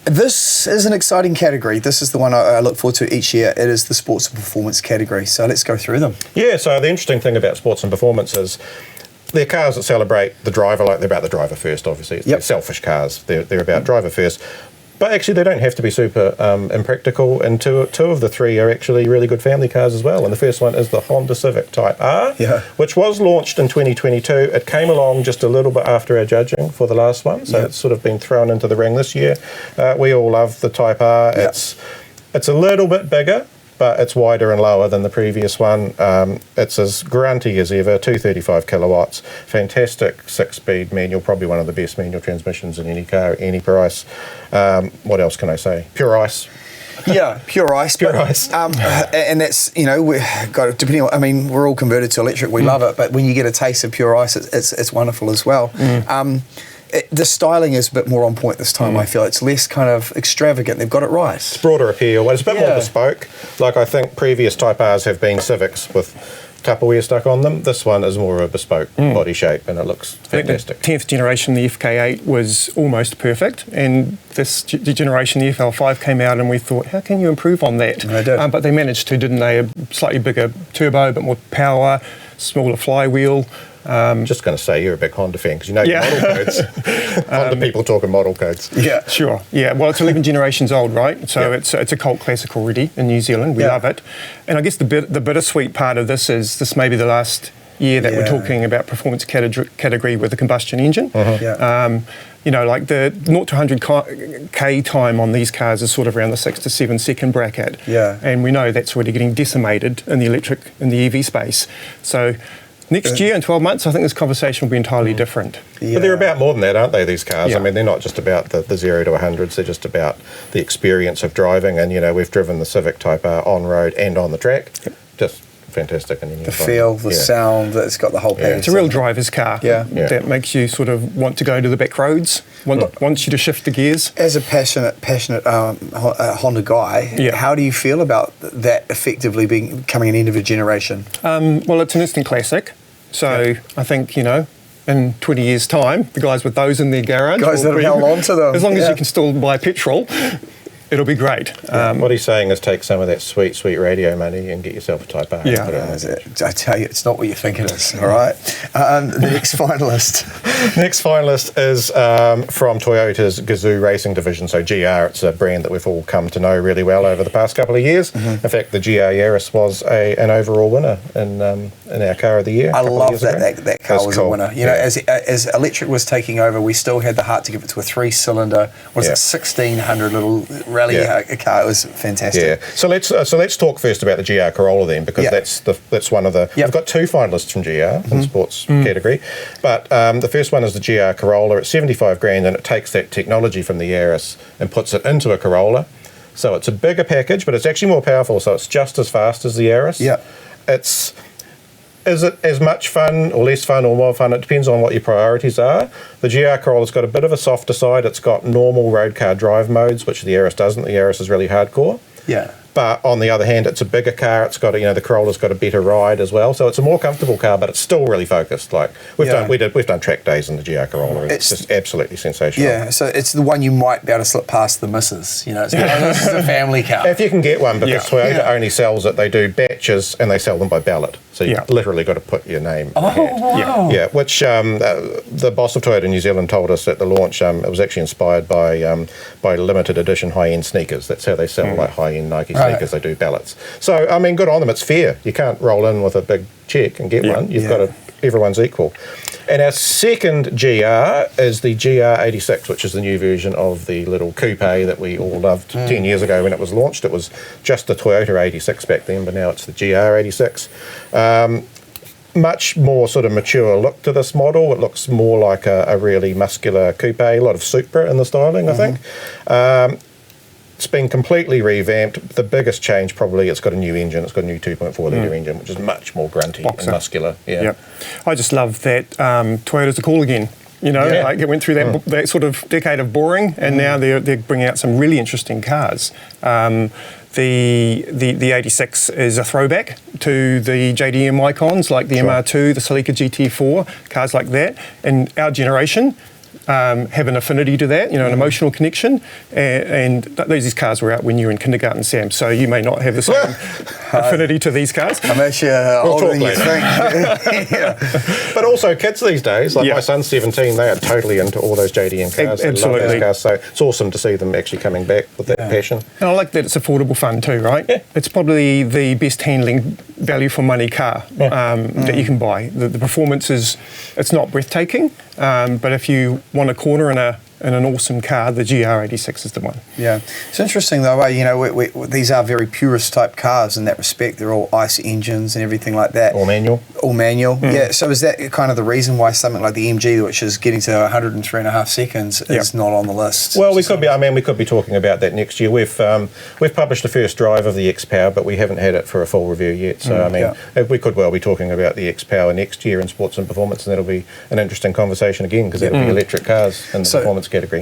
This is an exciting category. This is the one I look forward to each year. It is the sports and performance category. So let's go through them. Yeah, so the interesting thing about sports and performance is they're cars that celebrate the driver, like they're about the driver first, obviously. They're selfish cars. They're about driver first. But actually, they don't have to be super impractical, and two of the three are actually really good family cars as well. And the first one is the Honda Civic Type R, which was launched in 2022. It came along just a little bit after our judging for the last one, so it's sort of been thrown into the ring this year. We all love the Type R. It's a little bit bigger, but it's wider and lower than the previous one. It's as grunty as ever, 235 kilowatts, fantastic 6-speed manual, probably one of the best manual transmissions in any car at any price. What else can I say? Pure ice. Yeah, pure ice. Pure ice. And that's, we've got, depending on, we're all converted to electric, we love it, but when you get a taste of pure ice, it's wonderful as well. The styling is a bit more on point this time, I feel. It's less kind of extravagant. They've got it right. It's broader appeal. It's a bit more bespoke. Like I think previous Type Rs have been Civics with Tupperware stuck on them. This one is more of a bespoke body shape, and it looks fantastic. I think the 10th generation, the FK8, was almost perfect, and this generation, the FL5, came out, and we thought, how can you improve on that? They did. But they managed to, didn't they? A slightly bigger turbo, a bit more power, smaller flywheel. Just going to say you're a big Honda fan because you know your model codes. Honda people talking model codes. Yeah, sure. Yeah, well, it's 11 generations old, right? So it's a cult classic already in New Zealand. We love it. And I guess the bittersweet part of this is this may be the last year that we're talking about performance category with a combustion engine. Like the 0 to 100k time on these cars is sort of around the 6 to 7 second bracket. Yeah. And we know that's already getting decimated in the EV space. So next year, in 12 months, I think this conversation will be entirely different. But they're about more than that, aren't they, these cars? They're not just about the 0 to 100s, they're just about the experience of driving. And, we've driven the Civic Type R on-road and on the track. Just fantastic. And the feel, the sound, it's got the whole package. It's a real driver's car that makes you sort of want to go to the back roads, wants you to shift the gears. As a passionate Honda guy, how do you feel about that effectively becoming an end of a generation? Well, it's an instant classic. So I think, in 20 years' time, the guys with those in their garage... Guys that have held on to them. As long as you can still buy petrol, it'll be great. What he's saying is take some of that sweet radio money and get yourself a Type R. I tell you, it's not what you think it is, all right? The next finalist. Next finalist is from Toyota's Gazoo Racing division, so GR. It's a brand that we've all come to know really well over the past couple of years. In fact, the GR Yaris was an overall winner in our Car of the Year. I love that car was cool. a winner. As electric was taking over, we still had the heart to give it to a 3-cylinder, 1600 little rally car. It was fantastic. Yeah. So let's talk first about the GR Corolla then, because that's one of the. We've got two finalists from GR in sports category, but the first one is the GR Corolla. It's 75 grand, and it takes that technology from the Yaris and puts it into a Corolla. So it's a bigger package, but it's actually more powerful. So it's just as fast as the Yaris. Yeah. Is it as much fun or less fun or more fun? It depends on what your priorities are. The GR Corolla's got a bit of a softer side. It's got normal road car drive modes, which the Yaris doesn't. The Yaris is really hardcore. Yeah. But on the other hand, it's a bigger car. It's got the Corolla's got a better ride as well. So it's a more comfortable car, but it's still really focused. Like we've done track days in the GR Corolla. It's just absolutely sensational. Yeah. So it's the one you might be able to slip past the missus. This is a family car. If you can get one, because Toyota only sells it, they do batches and they sell them by ballot. So you've literally got to put your name. Wow. Yeah. Which the boss of Toyota New Zealand told us at the launch. It was actually inspired by limited edition high-end sneakers. That's how they sell like high-end Nike sneakers. They do ballots. So good on them. It's fair. You can't roll in with a big check and get one. You've got to. Everyone's equal. And our second GR is the GR86, which is the new version of the little coupe that we all loved 10 years ago when it was launched. It was just the Toyota 86 back then, but now it's the GR86. Much more sort of mature look to this model. It looks more like a really muscular coupe, a lot of Supra in the styling, I think. It's been completely revamped. The biggest change probably, it's got a new engine. It's got a new 2.4 litre engine, which is much more grunty and muscular. Yeah. I just love that Toyotas are cool again. Like it went through that sort of decade of boring, and now they're bringing out some really interesting cars. The 86 is a throwback to the JDM icons like the MR2, the Celica GT4, cars like that. In our generation, have an affinity to that, an emotional connection. And these cars were out when you were in kindergarten, Sam, so you may not have the same affinity to these cars. I'm actually older than you think. But also kids these days, like my son's 17, they are totally into all those JDM cars. They love those cars, so it's awesome to see them actually coming back with that passion. And I like that it's affordable fun too, right? Yeah. It's probably the best handling value for money car that you can buy. The performance it's not breathtaking, but if you want a corner in an awesome car, the GR86 is the one. Yeah, it's interesting though. These are very purist type cars in that respect. They're all ICE engines and everything like that. All manual. All manual. Yeah. So is that kind of the reason why something like the MG, which is getting to 103.5 seconds, is not on the list? Well, we could be. I mean, we could be talking about that next year. We've published the first drive of the X-Power, but we haven't had it for a full review yet. So we could well be talking about the X-Power next year in sports and performance, and that'll be an interesting conversation again because that'll be electric cars in the performance category.